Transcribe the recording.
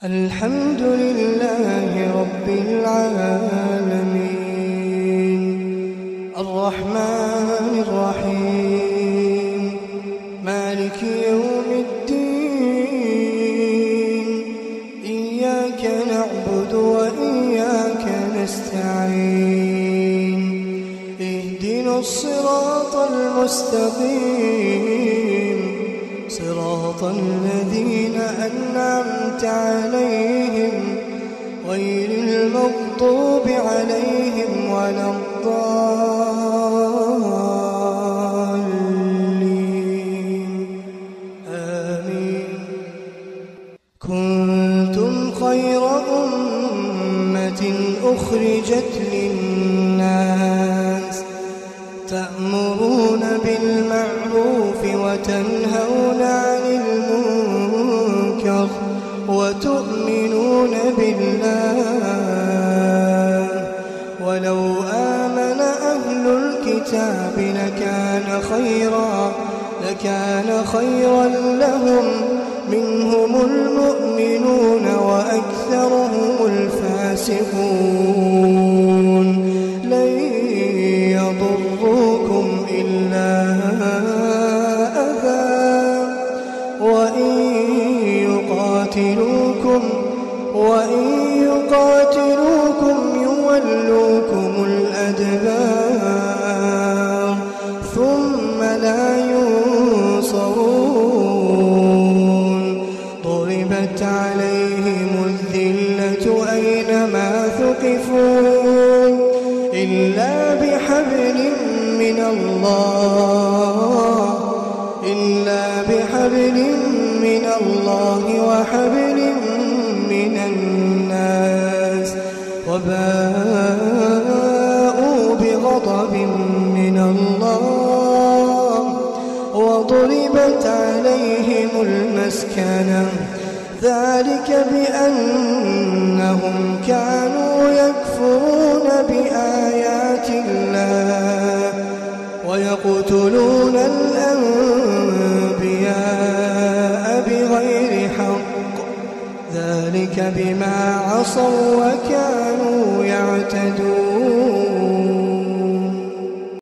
الحمد لله رب العالمين الرحمن الرحيم مالك يوم الدين إياك نعبد وإياك نستعين اهدنا الصراط المستقيم صراط الذين أنعمت عليهم غير المغضوب عليهم ولا الضالين آمين. كنتم خير أمة أخرجت للناس تأمرون بالمعروف وتنهون عن المنكر وتؤمنون بالله ولو آمن أهل الكتاب لكان خيرا لهم منهم المؤمنون وأكثرهم الفاسقون لن يضروكم إلا أذى وإن يقاتلوكم يولوكم الأدبار ثم لا ينصرون ضربت عليهم الذلة أينما ثقفوا إلا بحبل من الله وحبل من الناس وباءوا بغضب من الله وضربت عليهم المسكنة ذلك بأنهم كانوا يكفرون بآيات الله ويقتلون الأنبياء بغير حق ذلك بما عصوا وكانوا يعتدون.